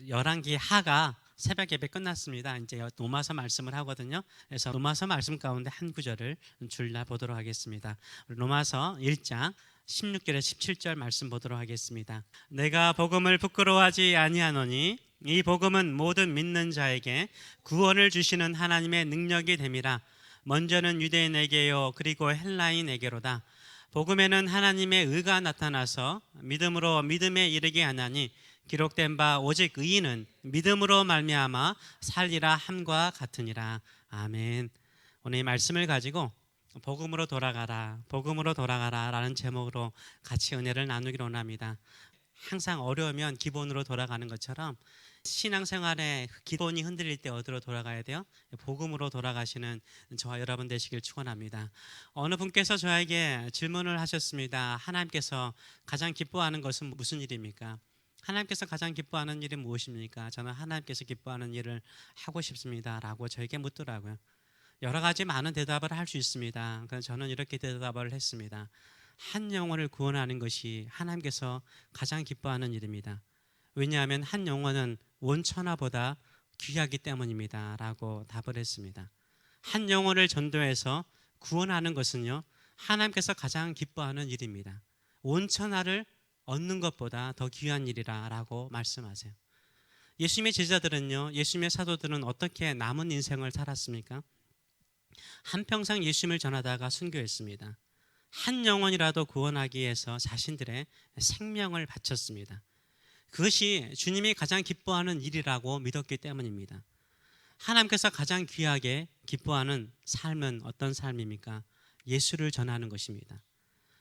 열왕기 하가 새벽 예배 끝났습니다. 이제 로마서 말씀을 하거든요. 그래서 로마서 말씀 가운데 한 구절을 줄라 보도록 하겠습니다. 로마서 1장 16절에 17절 말씀 보도록 하겠습니다. 내가 복음을 부끄러워하지 아니하노니 이 복음은 모든 믿는 자에게 구원을 주시는 하나님의 능력이 됨이라. 먼저는 유대인에게요 그리고 헬라인에게로다. 복음에는 하나님의 의가 나타나서 믿음으로 믿음에 이르게 하나니 기록된 바 오직 의인은 믿음으로 말미암아 살리라 함과 같으니라. 아멘. 오늘 이 말씀을 가지고 복음으로 돌아가라, 복음으로 돌아가라 라는 제목으로 같이 은혜를 나누기로 원합니다. 항상 어려우면 기본으로 돌아가는 것처럼 신앙생활의 기본이 흔들릴 때 어디로 돌아가야 돼요? 복음으로 돌아가시는 저와 여러분 되시길 축원합니다. 어느 분께서 저에게 질문을 하셨습니다. 하나님께서 가장 기뻐하는 것은 무슨 일입니까? 하나님께서 가장 기뻐하는 일이 무엇입니까? 저는 하나님께서 기뻐하는 일을 하고 싶습니다 라고 저에게 묻더라고요. 여러 가지 많은 대답을 할 수 있습니다. 그래서 저는 이렇게 대답을 했습니다. 한 영혼을 구원하는 것이 하나님께서 가장 기뻐하는 일입니다. 왜냐하면 한 영혼은 온 천하보다 귀하기 때문입니다 라고 답을 했습니다. 한 영혼을 전도해서 구원하는 것은요 하나님께서 가장 기뻐하는 일입니다. 온 천하를 얻는 것보다 더 귀한 일이라 라고 말씀하세요. 예수님의 제자들은요, 예수님의 사도들은 어떻게 남은 인생을 살았습니까? 한평생 예수님을 전하다가 순교했습니다. 한 영혼이라도 구원하기 위해서 자신들의 생명을 바쳤습니다. 그것이 주님이 가장 기뻐하는 일이라고 믿었기 때문입니다. 하나님께서 가장 귀하게 기뻐하는 삶은 어떤 삶입니까? 예수를 전하는 것입니다.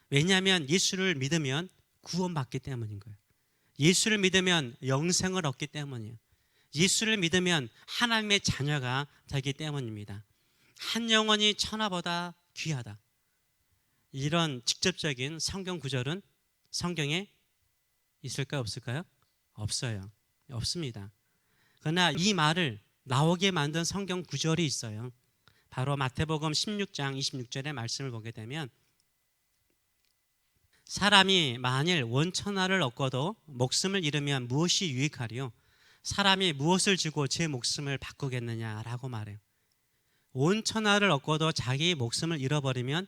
왜냐하면 예수를 믿으면 구원받기 때문인 거예요. 예수를 믿으면 영생을 얻기 때문이에요. 예수를 믿으면 하나님의 자녀가 되기 때문입니다. 한 영혼이 천하보다 귀하다. 이런 직접적인 성경 구절은 성경에 있을까요? 없을까요? 없어요. 없습니다. 그러나 이 말을 나오게 만든 성경 구절이 있어요. 바로 마태복음 16장 26절의 말씀을 보게 되면 사람이 만일 원천하를 얻고도 목숨을 잃으면 무엇이 유익하리요? 사람이 무엇을 주고 제 목숨을 바꾸겠느냐라고 말해요. 원천하를 얻고도 자기 목숨을 잃어버리면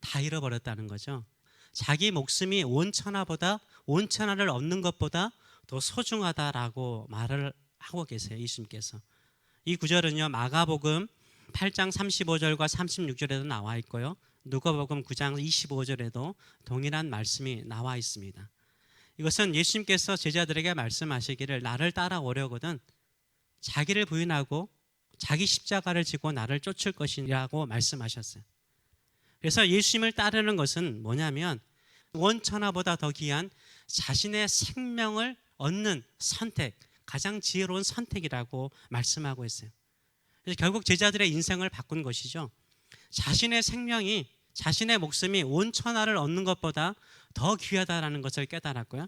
다 잃어버렸다는 거죠. 자기 목숨이 원천하를 얻는 것보다 더 소중하다라고 말을 하고 계세요. 예수님께서. 이 구절은요 마가복음 8장 35절과 36절에도 나와 있고요, 누가복음 9장 25절에도 동일한 말씀이 나와 있습니다. 이것은 예수님께서 제자들에게 말씀하시기를 나를 따라오려거든 자기를 부인하고 자기 십자가를 지고 나를 쫓을 것이라고 말씀하셨어요. 그래서 예수님을 따르는 것은 뭐냐면 원천하보다 더 귀한 자신의 생명을 얻는 선택, 가장 지혜로운 선택이라고 말씀하고 있어요. 그래서 결국 제자들의 인생을 바꾼 것이죠. 자신의 생명이, 자신의 목숨이 온천하를 얻는 것보다 더 귀하다라는 것을 깨달았고요.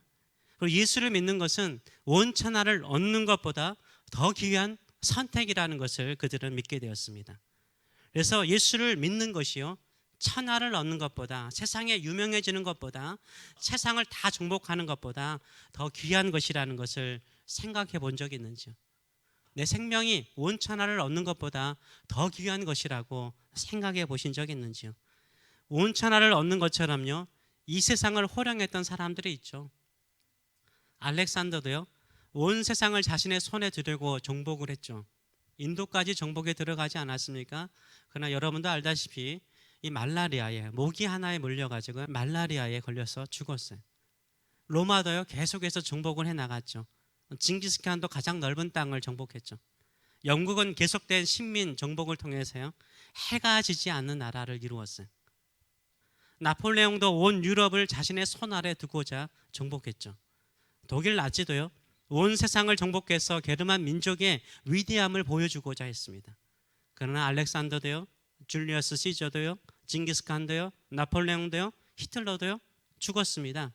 그리고 예수를 믿는 것은 온천하를 얻는 것보다 더 귀한 선택이라는 것을 그들은 믿게 되었습니다. 그래서 예수를 믿는 것이요 천하를 얻는 것보다, 세상에 유명해지는 것보다, 세상을 다 정복하는 것보다 더 귀한 것이라는 것을 생각해 본 적이 있는지요? 내 생명이 온천하를 얻는 것보다 더 귀한 것이라고 생각해 보신 적이 있는지요? 온천하를 얻는 것처럼요 이 세상을 호령했던 사람들이 있죠. 알렉산더도요 온 세상을 자신의 손에 들고 정복을 했죠. 인도까지 정복에 들어가지 않았습니까? 그러나 여러분도 알다시피 이 말라리아에, 모기 하나에 물려가지고 말라리아에 걸려서 죽었어요. 로마도요 계속해서 정복을 해나갔죠. 징기스칸도 가장 넓은 땅을 정복했죠. 영국은 계속된 식민 정복을 통해서요 해가 지지 않는 나라를 이루었어요. 나폴레옹도 온 유럽을 자신의 손 아래 두고자 정복했죠. 독일 나치도요 온 세상을 정복해서 게르만 민족의 위대함을 보여주고자 했습니다. 그러나 알렉산더도요, 줄리어스 시저도요, 징기스칸도요, 나폴레옹도요, 히틀러도요 죽었습니다.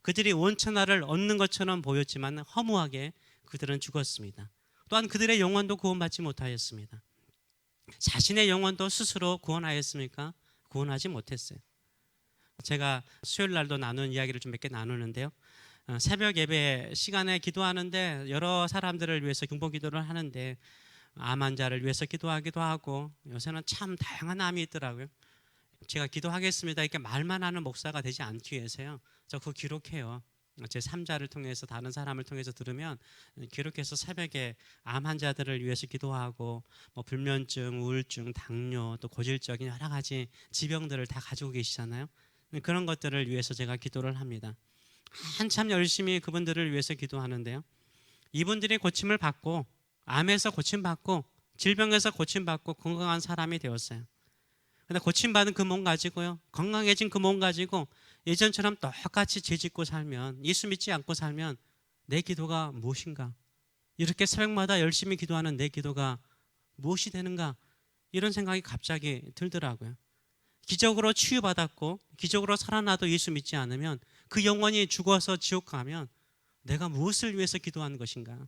그들이 원천하를 얻는 것처럼 보였지만 허무하게 그들은 죽었습니다. 또한 그들의 영혼도 구원받지 못하였습니다. 자신의 영혼도 스스로 구원하였습니까? 구원하지 못했어요. 제가 수요일 날도 나눈 이야기를 좀 몇 개 나누는데요, 새벽 예배 시간에 기도하는데 여러 사람들을 위해서 중보 기도를 하는데 암 환자를 위해서 기도하기도 하고 요새는 참 다양한 암이 있더라고요. 제가 기도하겠습니다 이렇게 말만 하는 목사가 되지 않기 위해서요. 저 그거 기록해요. 제 3자를 통해서 다른 사람을 통해서 들으면 기록해서 새벽에 암 환자들을 위해서 기도하고 뭐 불면증, 우울증, 당뇨 또 고질적인 여러 가지 질병들을 다 가지고 계시잖아요. 그런 것들을 위해서 제가 기도를 합니다. 한참 열심히 그분들을 위해서 기도하는데요. 이분들이 고침을 받고 암에서 고침받고 질병에서 고침받고 건강한 사람이 되었어요. 근데 고침받은 그 몸 가지고요, 건강해진 그 몸 가지고 예전처럼 똑같이 죄 짓고 살면, 예수 믿지 않고 살면 내 기도가 무엇인가? 이렇게 새벽마다 열심히 기도하는 내 기도가 무엇이 되는가? 이런 생각이 갑자기 들더라고요. 기적으로 치유받았고 기적으로 살아나도 예수 믿지 않으면 그 영혼이 죽어서 지옥 가면 내가 무엇을 위해서 기도한 것인가?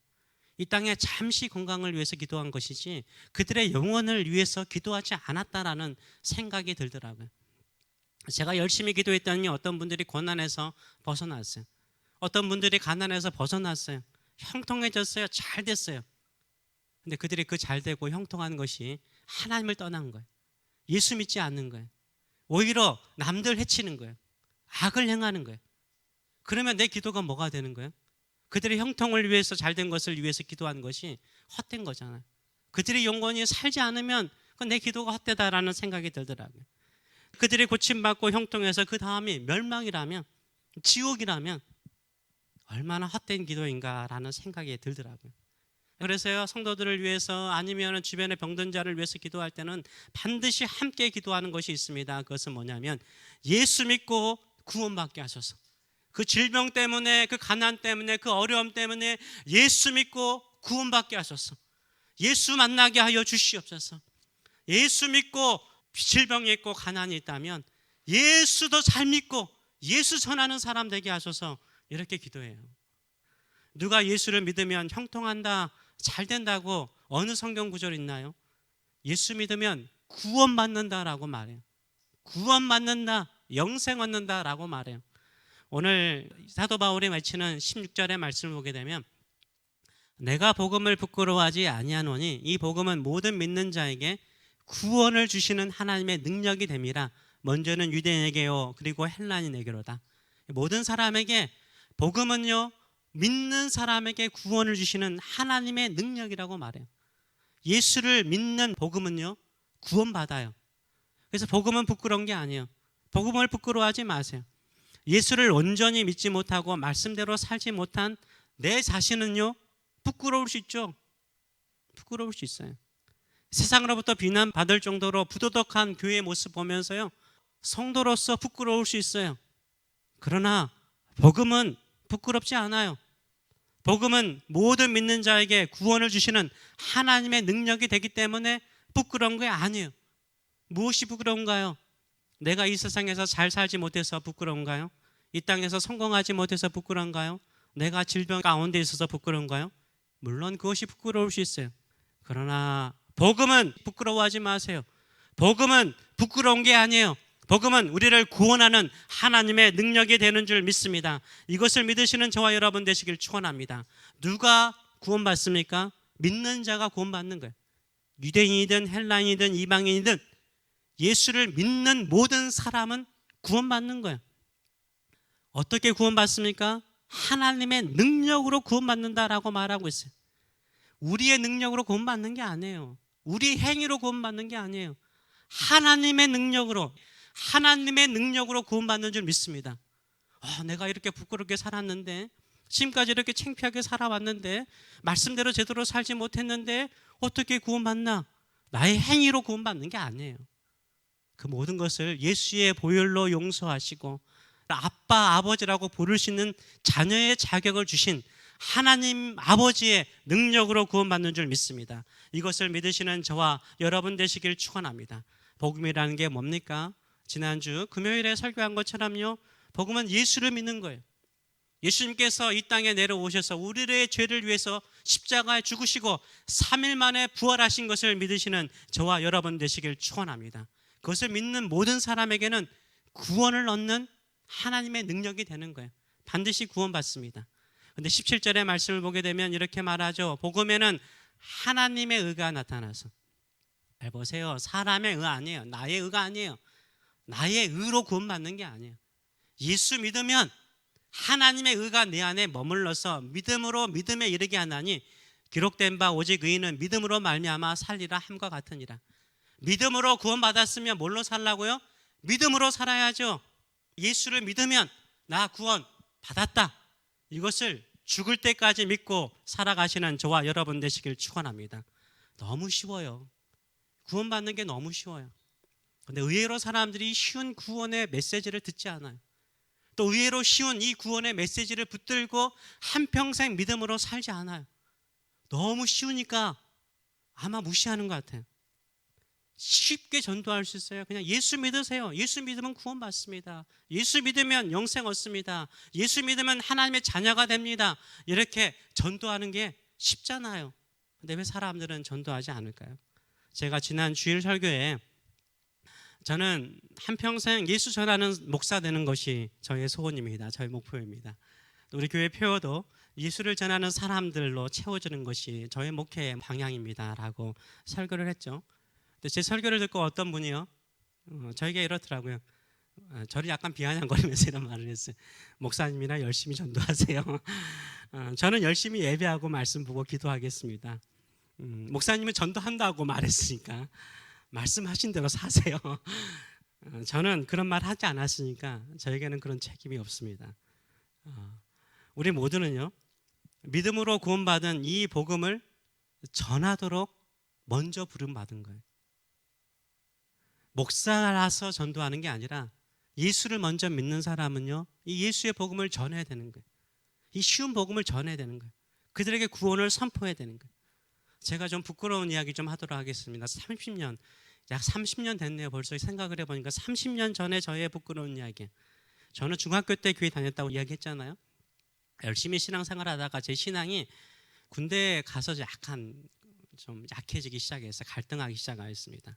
이 땅에 잠시 건강을 위해서 기도한 것이지 그들의 영혼을 위해서 기도하지 않았다라는 생각이 들더라고요. 제가 열심히 기도했더니 어떤 분들이 고난에서 벗어났어요. 어떤 분들이 가난에서 벗어났어요. 형통해졌어요. 잘 됐어요. 근데 그들이 그 잘 되고 형통한 것이 하나님을 떠난 거예요. 예수 믿지 않는 거예요. 오히려 남들 해치는 거예요. 악을 행하는 거예요. 그러면 내 기도가 뭐가 되는 거예요? 그들의 형통을 위해서 잘된 것을 위해서 기도한 것이 헛된 거잖아요. 그들의 영혼이 살지 않으면 내 기도가 헛되다라는 생각이 들더라고요. 그들이 고침받고 형통해서 그 다음이 멸망이라면, 지옥이라면 얼마나 헛된 기도인가라는 생각이 들더라고요. 그래서요, 성도들을 위해서 아니면 주변의 병든 자를 위해서 기도할 때는 반드시 함께 기도하는 것이 있습니다. 그것은 뭐냐면 예수 믿고 구원받게 하소서. 그 질병 때문에, 그 가난 때문에, 그 어려움 때문에 예수 믿고 구원받게 하소서. 예수 만나게 하여 주시옵소서. 예수 믿고 질병이 있고 가난이 있다면 예수도 잘 믿고 예수 전하는 사람 되게 하소서. 이렇게 기도해요. 누가 예수를 믿으면 형통한다, 잘 된다고 어느 성경 구절 있나요? 예수 믿으면 구원받는다라고 말해요. 구원받는다, 영생 얻는다라고 말해요. 오늘 사도 바울이 외치는 16절의 말씀을 보게 되면 내가 복음을 부끄러워하지 아니하노니 이 복음은 모든 믿는 자에게 구원을 주시는 하나님의 능력이 됨이라. 먼저는 유대인에게요 그리고 헬라인에게로다. 모든 사람에게 복음은요 믿는 사람에게 구원을 주시는 하나님의 능력이라고 말해요. 예수를 믿는 복음은요 구원받아요. 그래서 복음은 부끄러운 게 아니에요. 복음을 부끄러워하지 마세요. 예수를 온전히 믿지 못하고 말씀대로 살지 못한 내 자신은요 부끄러울 수 있죠. 부끄러울 수 있어요. 세상으로부터 비난받을 정도로 부도덕한 교회의 모습 보면서요 성도로서 부끄러울 수 있어요. 그러나 복음은 부끄럽지 않아요. 복음은 모든 믿는 자에게 구원을 주시는 하나님의 능력이 되기 때문에 부끄러운 게 아니에요. 무엇이 부끄러운가요? 내가 이 세상에서 잘 살지 못해서 부끄러운가요? 이 땅에서 성공하지 못해서 부끄러운가요? 내가 질병 가운데 있어서 부끄러운가요? 물론 그것이 부끄러울 수 있어요. 그러나 복음은 부끄러워하지 마세요. 복음은 부끄러운 게 아니에요. 복음은 우리를 구원하는 하나님의 능력이 되는 줄 믿습니다. 이것을 믿으시는 저와 여러분 되시길 축원합니다. 누가 구원받습니까? 믿는 자가 구원받는 거예요. 유대인이든 헬라인이든 이방인이든 예수를 믿는 모든 사람은 구원받는 거예요. 어떻게 구원받습니까? 하나님의 능력으로 구원받는다라고 말하고 있어요. 우리의 능력으로 구원받는 게 아니에요. 우리의 행위로 구원받는 게 아니에요. 하나님의 능력으로 구원받는 줄 믿습니다. 내가 이렇게 부끄럽게 살았는데, 지금까지 이렇게 창피하게 살아왔는데, 말씀대로 제대로 살지 못했는데 어떻게 구원받나? 나의 행위로 구원받는 게 아니에요. 그 모든 것을 예수의 보혈로 용서하시고 아빠, 아버지라고 부를 수 있는 자녀의 자격을 주신 하나님 아버지의 능력으로 구원받는 줄 믿습니다. 이것을 믿으시는 저와 여러분 되시길 축원합니다. 복음이라는 게 뭡니까? 지난주 금요일에 설교한 것처럼요, 복음은 예수를 믿는 거예요. 예수님께서 이 땅에 내려오셔서 우리의 죄를 위해서 십자가에 죽으시고 3일 만에 부활하신 것을 믿으시는 저와 여러분 되시길 축원합니다. 그것을 믿는 모든 사람에게는 구원을 얻는 하나님의 능력이 되는 거예요. 반드시 구원받습니다. 근데 17절의 말씀을 보게 되면 이렇게 말하죠. 복음에는 하나님의 의가 나타나서. 잘 보세요. 사람의 의 아니에요. 나의 의가 아니에요. 나의 의로 구원받는 게 아니에요. 예수 믿으면 하나님의 의가 내 안에 머물러서 믿음으로 믿음에 이르게 하나니 기록된 바 오직 의인은 믿음으로 말미암아 살리라 함과 같으니라. 믿음으로 구원받았으면 뭘로 살라고요? 믿음으로 살아야죠. 예수를 믿으면 나 구원 받았다. 이것을 죽을 때까지 믿고 살아가시는 저와 여러분 되시길 축원합니다. 너무 쉬워요. 구원받는 게 너무 쉬워요. 근데 의외로 사람들이 쉬운 구원의 메시지를 듣지 않아요. 또 의외로 쉬운 이 구원의 메시지를 붙들고 한평생 믿음으로 살지 않아요. 너무 쉬우니까 아마 무시하는 것 같아요. 쉽게 전도할 수 있어요. 그냥 예수 믿으세요. 예수 믿으면 구원받습니다. 예수 믿으면 영생 얻습니다. 예수 믿으면 하나님의 자녀가 됩니다. 이렇게 전도하는 게 쉽잖아요. 근데 왜 사람들은 전도하지 않을까요? 제가 지난 주일 설교에 저는 한평생 예수 전하는 목사 되는 것이 저의 소원입니다. 저의 목표입니다. 우리 교회 표어도 예수를 전하는 사람들로 채워주는 것이 저의 목회의 방향입니다 라고 설교를 했죠. 근데 제 설교를 듣고 어떤 분이요 저에게 이렇더라고요. 저를 약간 비아냥거리면서 이런 말을 했어요. 목사님이나 열심히 전도하세요. 저는 열심히 예배하고 말씀 보고 기도하겠습니다. 목사님은 전도한다고 말했으니까 말씀하신 대로 사세요. 저는 그런 말 하지 않았으니까 저에게는 그런 책임이 없습니다. 우리 모두는요 믿음으로 구원받은 이 복음을 전하도록 먼저 부름받은 거예요. 목사라서 전도하는 게 아니라 예수를 먼저 믿는 사람은요 이 예수의 복음을 전해야 되는 거예요. 이 쉬운 복음을 전해야 되는 거예요. 그들에게 구원을 선포해야 되는 거예요. 제가 좀 부끄러운 이야기 좀 하도록 하겠습니다. 약 30년 됐네요. 벌써 생각을 해보니까 30년 전에 저의 부끄러운 이야기. 저는 중학교 때 교회 다녔다고 이야기했잖아요. 열심히 신앙생활 하다가 제 신앙이 군대에 가서 약간 좀 약해지기 시작했어요. 갈등하기 시작하였습니다.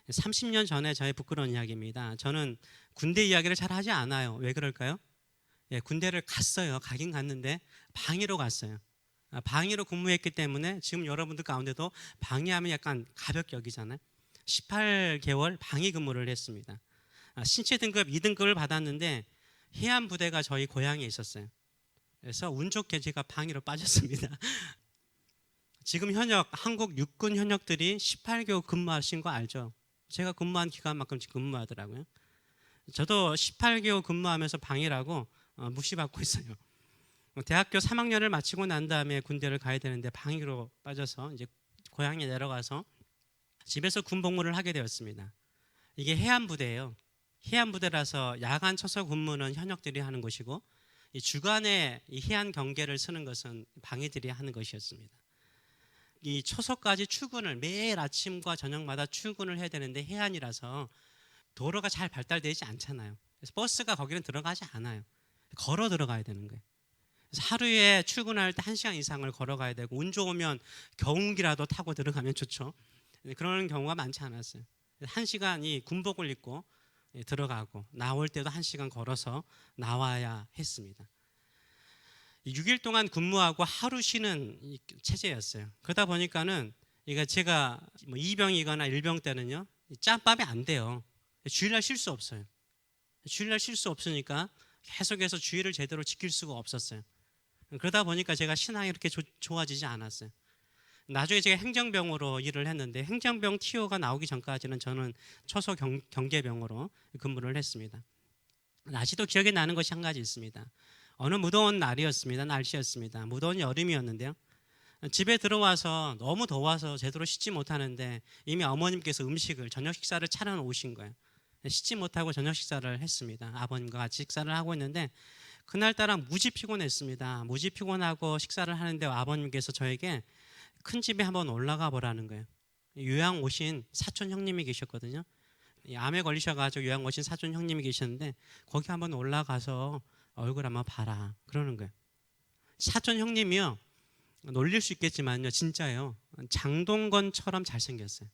30년 전에 저의 부끄러운 이야기입니다. 저는 군대 이야기를 잘 하지 않아요. 왜 그럴까요? 군대를 갔어요. 가긴 갔는데 방위로 갔어요. 방위로 근무했기 때문에 지금 여러분들 가운데도 방위하면 약간 가볍게 여기잖아요. 18개월 방위 근무를 했습니다. 신체 등급 2등급을 받았는데 해안 부대가 저희 고향에 있었어요. 그래서 운 좋게 제가 방위로 빠졌습니다. 지금 현역 한국 육군 현역들이 18개월 근무하신 거 알죠? 제가 근무한 기간만큼 근무하더라고요. 저도 18개월 근무하면서 방위라고 무시받고 있어요. 대학교 3학년을 마치고 난 다음에 군대를 가야 되는데 방위로 빠져서 이제 고향에 내려가서 집에서 군복무를 하게 되었습니다. 이게 해안부대예요. 해안부대라서 야간 초소 근무는 현역들이 하는 것이고 이 주간에 이 해안 경계를 쓰는 것은 방위들이 하는 것이었습니다. 이 초소까지 출근을 매일 아침과 저녁마다 출근을 해야 되는데 해안이라서 도로가 잘 발달되지 않잖아요. 그래서 버스가 거기는 들어가지 않아요. 걸어 들어가야 되는 거예요. 그래서 하루에 출근할 때 1시간 이상을 걸어가야 되고 운 좋으면 경운기라도 타고 들어가면 좋죠. 그런 경우가 많지 않았어요. 1시간 이 군복을 입고 들어가고 나올 때도 1시간 걸어서 나와야 했습니다. 6일 동안 근무하고 하루 쉬는 체제였어요. 그러다 보니까는 제가 뭐 2병이거나 1병 때는요 짬밥이 안 돼요. 주일날 쉴 수 없어요. 주일날 쉴 수 없으니까 계속해서 주일을 제대로 지킬 수가 없었어요. 그러다 보니까 제가 신앙이 이렇게 좋아지지 않았어요. 나중에 제가 행정병으로 일을 했는데 행정병 TO가 나오기 전까지는 저는 초소 경계병으로 근무를 했습니다. 아직도 기억에 나는 것이 한 가지 있습니다. 어느 무더운 날이었습니다. 날씨였습니다. 무더운 여름이었는데요. 집에 들어와서 너무 더워서 제대로 씻지 못하는데 이미 어머님께서 저녁 식사를 차려 놓으신 거예요. 씻지 못하고 저녁 식사를 했습니다. 아버님과 같이 식사를 하고 있는데 그날따라 무지 피곤했습니다. 무지 피곤하고 식사를 하는데 아버님께서 저에게 큰 집에 한번 올라가 보라는 거예요. 요양 오신 사촌 형님이 계셨거든요. 암에 걸리셔가지고 요양 오신 사촌 형님이 계셨는데 거기 한번 올라가서 얼굴 한번 봐라 그러는 거예요. 사촌 형님이요 놀릴 수 있겠지만요 진짜예요. 장동건처럼 잘생겼어요.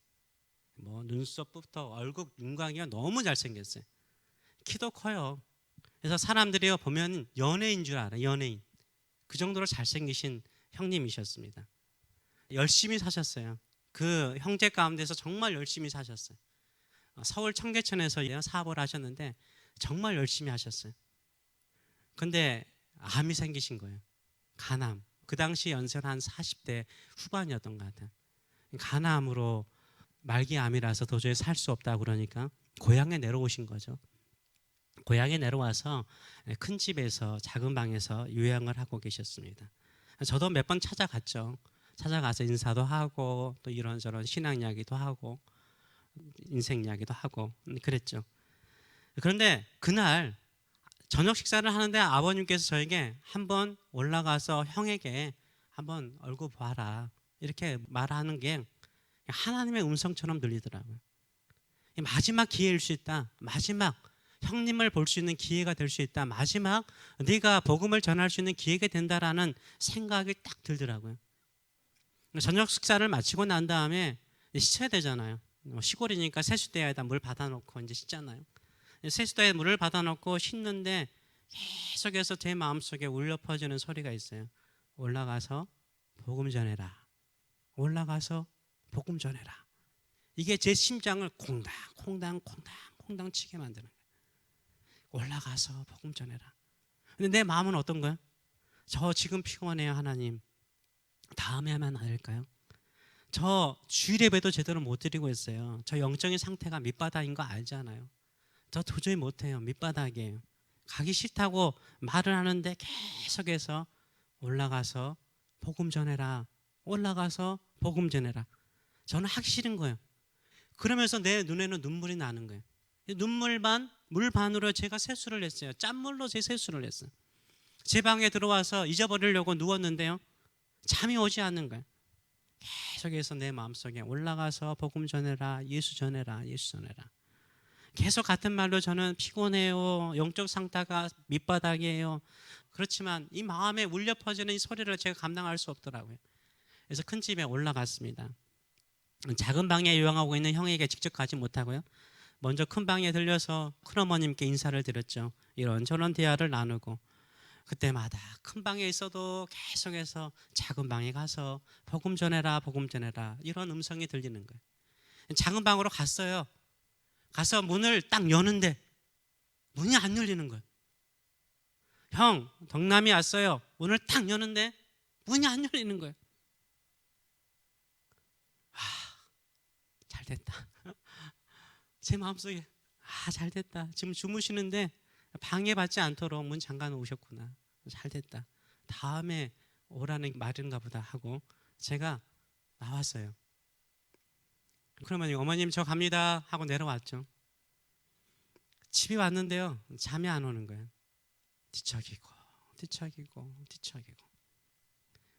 뭐 눈썹부터 얼굴 윤곽이요 너무 잘생겼어요. 키도 커요. 그래서 사람들이 보면 연예인 줄 알아요. 연예인. 그 정도로 잘생기신 형님이셨습니다. 열심히 사셨어요. 그 형제 가운데서 정말 열심히 사셨어요. 서울 청계천에서 사업을 하셨는데 정말 열심히 하셨어요. 근데 암이 생기신 거예요. 간암. 그 당시 연세는 한 40대 후반이었던 것 같아요. 간암으로 말기암이라서 도저히 살 수 없다 그러니까 고향에 내려오신 거죠. 고향에 내려와서 큰 집에서 작은 방에서 요양을 하고 계셨습니다. 저도 몇 번 찾아갔죠. 찾아가서 인사도 하고 또 이런저런 신앙 이야기도 하고 인생 이야기도 하고 그랬죠. 그런데 그날 저녁 식사를 하는데 아버님께서 저에게 한번 올라가서 형에게 한번 얼굴 봐라 이렇게 말하는 게 하나님의 음성처럼 들리더라고요. 마지막 기회일 수 있다. 마지막 형님을 볼 수 있는 기회가 될 수 있다. 마지막 네가 복음을 전할 수 있는 기회가 된다라는 생각이 딱 들더라고요. 저녁 식사를 마치고 난 다음에 씻어야 되잖아요. 시골이니까 세수대에다 물 받아놓고 이제 씻잖아요. 세수대에 물을 받아놓고 씻는데 계속해서 제 마음속에 울려 퍼지는 소리가 있어요. 올라가서 복음 전해라. 올라가서 복음 전해라. 이게 제 심장을 콩당 콩당 콩당 콩당 치게 만드는 거예요. 올라가서 복음 전해라. 근데 내 마음은 어떤 거야? 저 지금 피곤해요 하나님. 다음에 하면 안 될까요? 저 주일 예배도 제대로 못 드리고 있어요. 저 영적인 상태가 밑바닥인 거 알잖아요. 저 도저히 못해요. 밑바닥이에요. 가기 싫다고 말을 하는데 계속해서 올라가서 복음 전해라. 올라가서 복음 전해라. 저는 하기 싫은 거예요. 그러면서 내 눈에는 눈물이 나는 거예요. 눈물 반, 물 반으로 제가 세수를 했어요. 짠물로 제 세수를 했어요. 제 방에 들어와서 잊어버리려고 누웠는데요. 잠이 오지 않는 거예요. 계속해서 내 마음속에 올라가서 복음 전해라. 예수 전해라. 예수 전해라. 계속 같은 말로 저는 피곤해요. 영적 상태가 밑바닥이에요. 그렇지만 이 마음에 울려 퍼지는 이 소리를 제가 감당할 수 없더라고요. 그래서 큰 집에 올라갔습니다. 작은 방에 요양하고 있는 형에게 직접 가지 못하고요. 먼저 큰 방에 들려서 큰어머님께 인사를 드렸죠. 이런저런 대화를 나누고 그때마다 큰 방에 있어도 계속해서 작은 방에 가서 복음 전해라 복음 전해라 이런 음성이 들리는 거예요. 작은 방으로 갔어요. 가서 문을 딱 여는데 문이 안 열리는 거예요. 형, 덕남이 왔어요. 문을 딱 여는데 문이 안 열리는 거예요. 아, 잘 됐다. 제 마음속에 잘 됐다. 지금 주무시는데 방해받지 않도록 문 잠가 놓으셨구나. 잘 됐다. 다음에 오라는 말인가 보다 하고 제가 나왔어요. 그러면 어머님 저 갑니다 하고 내려왔죠. 집에 왔는데요. 잠이 안 오는 거예요. 뒤척이고 뒤척이고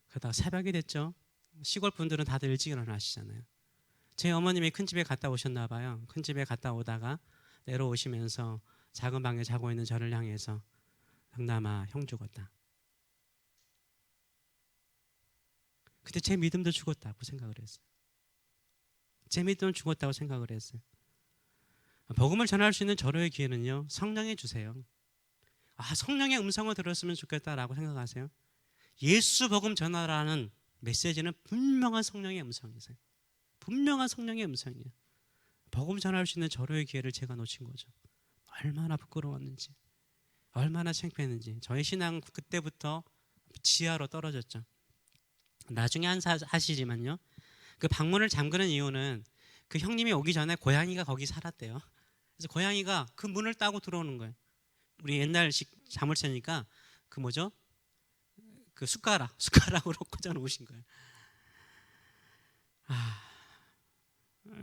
그러다가 새벽이 됐죠. 시골 분들은 다들 일찍 일어나시잖아요. 제 어머님이 큰 집에 갔다 오셨나 봐요. 큰 집에 갔다 오다가 내려오시면서 작은 방에 자고 있는 저를 향해서 덕남아 형 죽었다. 그때 제 믿음도 죽었다고 생각을 했어요. 제 믿음은 죽었다고 생각을 했어요. 복음을 전할 수 있는 절호의 기회는요. 성령이 주세요. 성령의 음성을 들었으면 좋겠다라고 생각하세요. 예수 복음 전하라는 메시지는 분명한 성령의 음성이세요. 분명한 성령의 음성이에요. 복음 전할 수 있는 절호의 기회를 제가 놓친 거죠. 얼마나 부끄러웠는지 얼마나 창피했는지 저희 신앙 그때부터 지하로 떨어졌죠. 나중에 하시지만요. 그 방문을 잠그는 이유는 그 형님이 오기 전에 고양이가 거기 살았대요. 그래서 고양이가 그 문을 따고 들어오는 거예요. 우리 옛날식 자물쇠니까 그 뭐죠? 그 숟가락으로 꽂아 놓으신 거예요.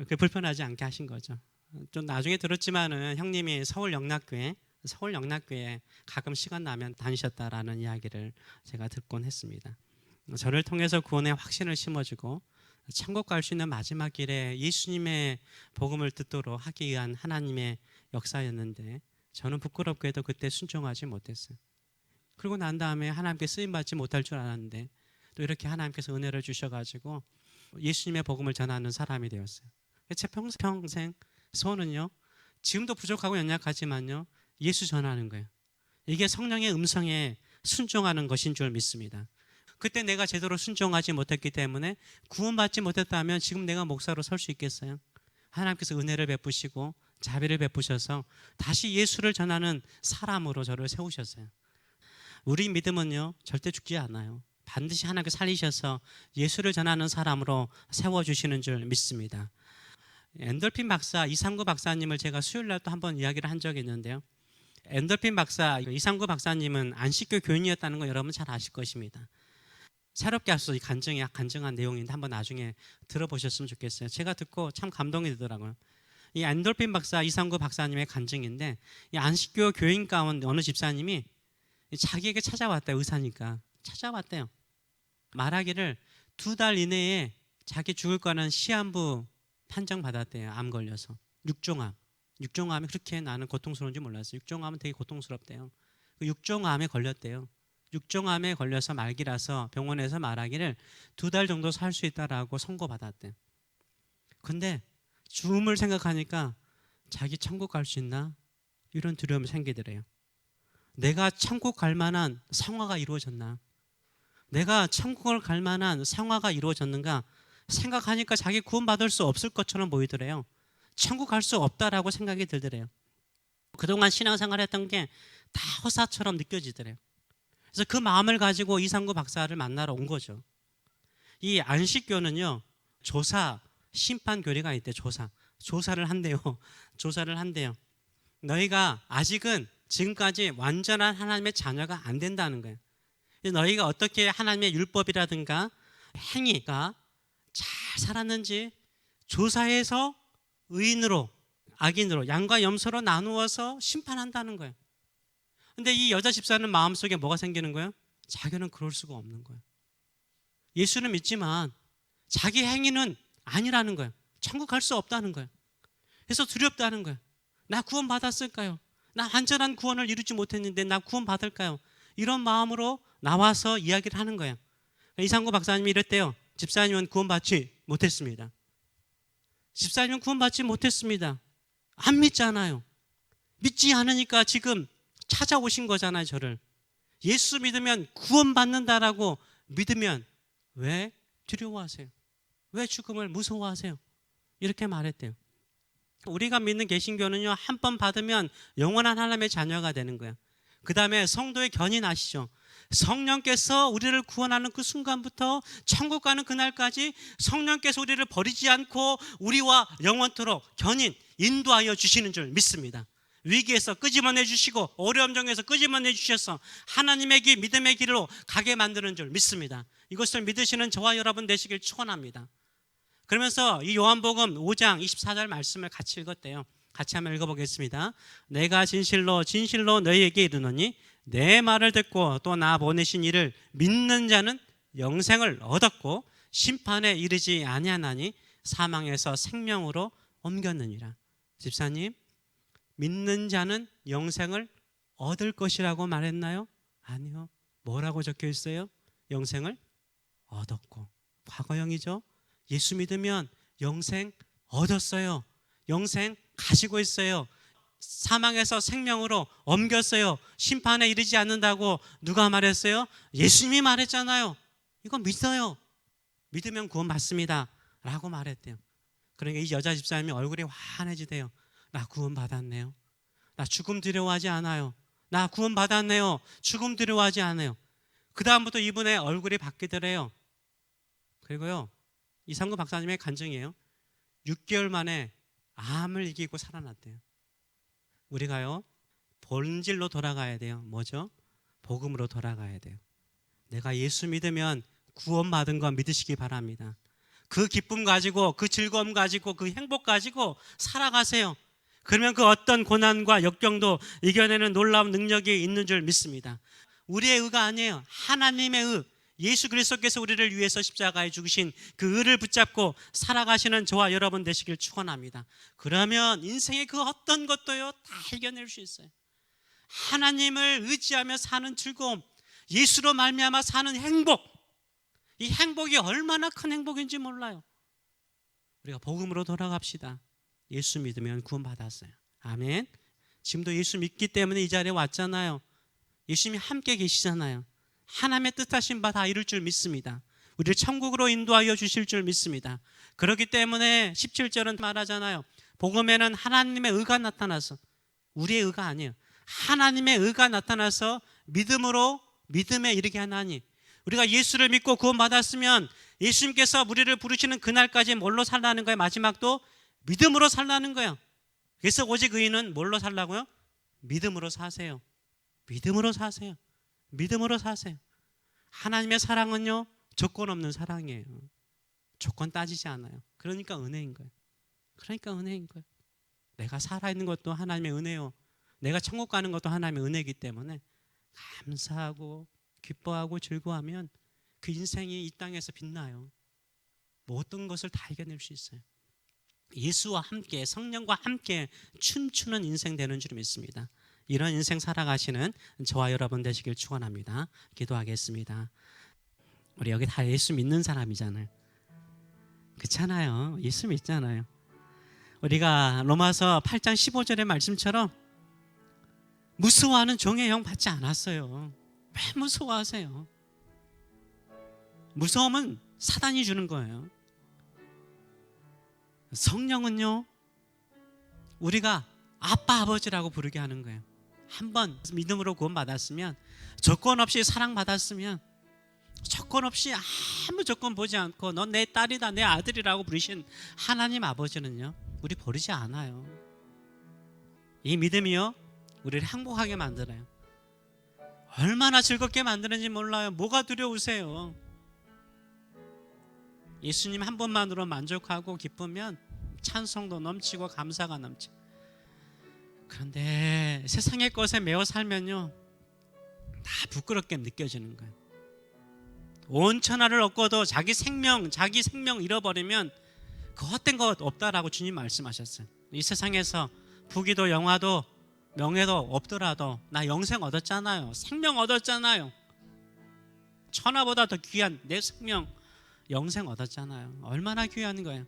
그 불편하지 않게 하신 거죠. 좀 나중에 들었지만은 형님이 서울 영락교회 가끔 시간 나면 다니셨다라는 이야기를 제가 듣곤 했습니다. 저를 통해서 구원의 확신을 심어주고 천국 갈 수 있는 마지막 길에 예수님의 복음을 듣도록 하기 위한 하나님의 역사였는데 저는 부끄럽게도 그때 순종하지 못했어요. 그리고 난 다음에 하나님께 쓰임받지 못할 줄 알았는데 또 이렇게 하나님께서 은혜를 주셔가지고 예수님의 복음을 전하는 사람이 되었어요. 제 평생 소원은요. 지금도 부족하고 연약하지만요. 예수 전하는 거예요. 이게 성령의 음성에 순종하는 것인 줄 믿습니다. 그때 내가 제대로 순종하지 못했기 때문에 구원받지 못했다면 지금 내가 목사로 설 수 있겠어요? 하나님께서 은혜를 베푸시고 자비를 베푸셔서 다시 예수를 전하는 사람으로 저를 세우셨어요. 우리 믿음은요, 절대 죽지 않아요. 반드시 하나님께서 살리셔서 예수를 전하는 사람으로 세워주시는 줄 믿습니다. 엔돌핀 박사, 이상구 박사님을 제가 수요일날 또 한번 이야기를 한 적이 있는데요. 엔돌핀 박사, 이상구 박사님은 안식교 교인이었다는 거 여러분 잘 아실 것입니다. 새롭게 하셔서 간증한 내용인데 한번 나중에 들어보셨으면 좋겠어요. 제가 듣고 참 감동이 되더라고요. 이 엔돌핀 박사, 이상구 박사님의 간증인데, 이 안식교 교인 가운데 어느 집사님이 자기에게 찾아왔대요. 의사니까 찾아왔대요. 말하기를 2달 이내에 자기 죽을 거는 시한부 판정 받았대요. 암 걸려서. 육종암이 그렇게 나는 고통스러운지 몰랐어요. 육종암은 되게 고통스럽대요. 그 육종암에 걸렸대요. 육종암에 걸려서 말기라서 병원에서 말하기를 2달 정도 살 수 있다라고 선고받았대요. 근데 죽음을 생각하니까 자기 천국 갈 수 있나? 이런 두려움이 생기더래요. 내가 천국 갈 만한 성화가 이루어졌나? 내가 천국을 갈 만한 성화가 이루어졌는가 생각하니까 자기 구원받을 수 없을 것처럼 보이더래요. 천국 갈 수 없다라고 생각이 들더래요. 그동안 신앙생활 했던 게 다 허사처럼 느껴지더래요. 그래서 그 마음을 가지고 이상구 박사를 만나러 온 거죠. 이 안식교는요, 조사, 심판 교리가 있대. 조사를 한대요. 조사를 한대요. 너희가 아직은 지금까지 완전한 하나님의 자녀가 안 된다는 거예요. 너희가 어떻게 하나님의 율법이라든가 행위가 잘 살았는지 조사해서 의인으로 악인으로 양과 염소로 나누어서 심판한다는 거예요. 근데 이 여자 집사는 마음속에 뭐가 생기는 거예요? 자기는 그럴 수가 없는 거예요. 예수는 믿지만 자기 행위는 아니라는 거예요. 천국 갈 수 없다는 거예요. 그래서 두렵다는 거예요. 나 구원 받았을까요? 나 완전한 구원을 이루지 못했는데 나 구원 받을까요? 이런 마음으로 나와서 이야기를 하는 거예요. 이상구 박사님이 이랬대요. 집사님은 구원받지 못했습니다. 집사님은 구원받지 못했습니다. 안 믿잖아요. 믿지 않으니까 지금 찾아오신 거잖아요. 저를. 예수 믿으면 구원받는다라고 믿으면 왜 두려워하세요? 왜 죽음을 무서워하세요? 이렇게 말했대요. 우리가 믿는 개신교는요, 한 번 받으면 영원한 하나님의 자녀가 되는 거예요. 그 다음에 성도의 견인 아시죠? 성령께서 우리를 구원하는 그 순간부터 천국 가는 그날까지 성령께서 우리를 버리지 않고 우리와 영원토록 견인, 인도하여 주시는 줄 믿습니다. 위기에서 끄집어내 주시고 어려움 중에서 끄집어내 주셔서 하나님의 길, 믿음의 길로 가게 만드는 줄 믿습니다. 이것을 믿으시는 저와 여러분 되시길 축원합니다. 그러면서 이 요한복음 5장 24절 말씀을 같이 읽었대요. 같이 한번 읽어보겠습니다. 내가 진실로 너희에게 이르노니 내 말을 듣고 또 나 보내신 이를 믿는 자는 영생을 얻었고 심판에 이르지 아니하나니 사망에서 생명으로 옮겼느니라. 집사님, 믿는 자는 영생을 얻을 것이라고 말했나요? 아니요. 뭐라고 적혀 있어요? 영생을 얻었고. 과거형이죠. 예수 믿으면 영생 얻었어요. 영생 가지고 있어요. 사망에서 생명으로 옮겼어요. 심판에 이르지 않는다고 누가 말했어요? 예수님이 말했잖아요. 이거 믿어요. 믿으면 구원받습니다 라고 말했대요. 그러니까 이 여자 집사님이 얼굴이 환해지대요. 나 구원받았네요. 나 죽음 두려워하지 않아요. 나 구원받았네요. 죽음 두려워하지 않아요. 그 다음부터 이분의 얼굴이 바뀌더래요. 그리고요, 이상구 박사님의 간증이에요. 6개월 만에 암을 이기고 살아났대요. 우리가요, 본질로 돌아가야 돼요. 뭐죠? 복음으로 돌아가야 돼요. 내가 예수 믿으면 구원받은 거 믿으시기 바랍니다. 그 기쁨 가지고, 그 즐거움 가지고, 그 행복 가지고 살아가세요. 그러면 그 어떤 고난과 역경도 이겨내는 놀라운 능력이 있는 줄 믿습니다. 우리의 의가 아니에요. 하나님의 의. 예수 그리스도께서 우리를 위해서 십자가에 죽으신 그 의를 붙잡고 살아가시는 저와 여러분 되시길 축원합니다. 그러면 인생의 그 어떤 것도요, 다 해결낼 수 있어요. 하나님을 의지하며 사는 즐거움, 예수로 말미암아 사는 행복, 이 행복이 얼마나 큰 행복인지 몰라요. 우리가 복음으로 돌아갑시다. 예수 믿으면 구원받았어요. 아멘. 지금도 예수 믿기 때문에 이 자리에 왔잖아요. 예수님이 함께 계시잖아요. 하나님의 뜻하신 바 다 이룰 줄 믿습니다. 우리를 천국으로 인도하여 주실 줄 믿습니다. 그렇기 때문에 17절은 말하잖아요. 복음에는 하나님의 의가 나타나서, 우리의 의가 아니에요. 하나님의 의가 나타나서 믿음에 이르게 하나니, 우리가 예수를 믿고 구원받았으면 예수님께서 우리를 부르시는 그날까지 뭘로 살라는 거예요? 마지막도 믿음으로 살라는 거예요. 그래서 오직 의인은 뭘로 살라고요? 믿음으로 사세요. 믿음으로 사세요. 믿음으로 사세요. 하나님의 사랑은요, 조건 없는 사랑이에요. 조건 따지지 않아요. 그러니까 은혜인 거예요. 그러니까 은혜인 거예요. 내가 살아있는 것도 하나님의 은혜요. 내가 천국 가는 것도 하나님의 은혜이기 때문에 감사하고 기뻐하고 즐거워하면 그 인생이 이 땅에서 빛나요. 모든 것을 다 이겨낼 수 있어요. 예수와 함께, 성령과 함께 춤추는 인생 되는 줄 믿습니다. 이런 인생 살아가시는 저와 여러분 되시길 축원합니다. 기도하겠습니다. 우리 여기 다 예수 믿는 사람이잖아요. 그렇잖아요. 예수 믿잖아요. 우리가 로마서 8장 15절의 말씀처럼 무서워하는 종의 영 받지 않았어요. 왜 무서워하세요? 무서움은 사단이 주는 거예요. 성령은요, 우리가 아빠 아버지라고 부르게 하는 거예요. 한번 믿음으로 구원받았으면, 조건 없이 사랑받았으면, 조건 없이 아무 조건 보지 않고 넌 내 딸이다, 내 아들이라고 부르신 하나님 아버지는요, 우리 버리지 않아요. 이 믿음이요, 우리를 행복하게 만들어요. 얼마나 즐겁게 만드는지 몰라요. 뭐가 두려우세요? 예수님 한 번만으로 만족하고 기쁘면 찬송도 넘치고 감사가 넘치. 그런데 세상의 것에 매어 살면요, 다 부끄럽게 느껴지는 거예요. 온 천하를 얻고도 자기 생명 잃어버리면 그 헛된 것 없다라고 주님 말씀하셨어요. 이 세상에서 부귀도 영화도 명예도 없더라도 나 영생 얻었잖아요. 생명 얻었잖아요. 천하보다 더 귀한 내 생명, 영생 얻었잖아요. 얼마나 귀한 거예요.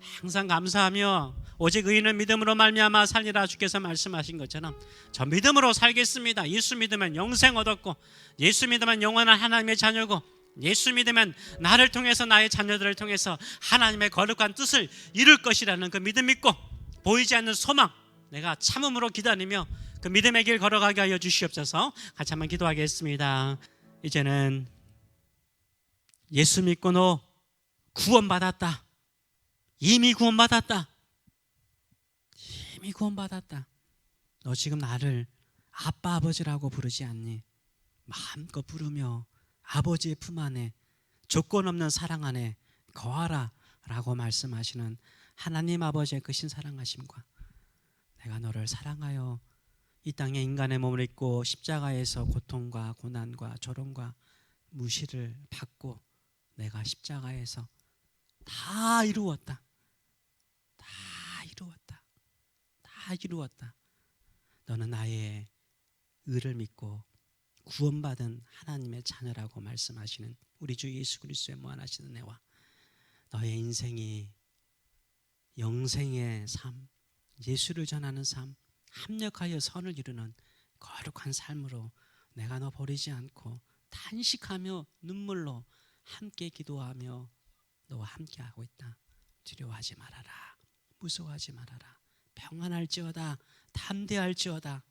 항상 감사하며 오직 의인은 믿음으로 말미암아 살리라 주께서 말씀하신 것처럼 저 믿음으로 살겠습니다. 예수 믿으면 영생 얻었고, 예수 믿으면 영원한 하나님의 자녀고, 예수 믿으면 나를 통해서 나의 자녀들을 통해서 하나님의 거룩한 뜻을 이룰 것이라는 그 믿음 믿고 보이지 않는 소망, 내가 참음으로 기다리며 그 믿음의 길 걸어가게 하여 주시옵소서. 같이 한번 기도하겠습니다. 이제는 예수 믿고 너 구원받았다. 이미 구원받았다. 이미 구원받았다. 너 지금 나를 아빠 아버지라고 부르지 않니? 마음껏 부르며 아버지의 품 안에 조건 없는 사랑 안에 거하라 라고 말씀하시는 하나님 아버지의 그 신사랑하심과 내가 너를 사랑하여 이 땅에 인간의 몸을 입고 십자가에서 고통과 고난과 조롱과 무시를 받고 내가 십자가에서 다 이루었다. 다 이루었다. 다 이루었다. 너는 나의 의를 믿고 구원받은 하나님의 자녀라고 말씀하시는 우리 주 예수 그리스도의 무한하신 은혜와 너의 인생이 영생의 삶, 예수를 전하는 삶, 합력하여 선을 이루는 거룩한 삶으로 내가 너 버리지 않고 탄식하며 눈물로 함께 기도하며 너와 함께하고 있다. 두려워하지 말아라. 무서워하지 말아라. 평안할지어다. 담대할지어다.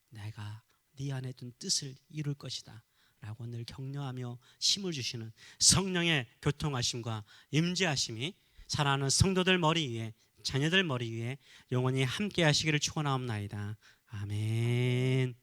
내가 네 안에 둔 뜻을 이룰 것이다 라고 늘 격려하며 힘을 주시는 성령의 교통하심과 임재하심이 사랑하는 성도들 머리 위에, 자녀들 머리 위에 영원히 함께 하시기를 축원하옵나이다. 아멘.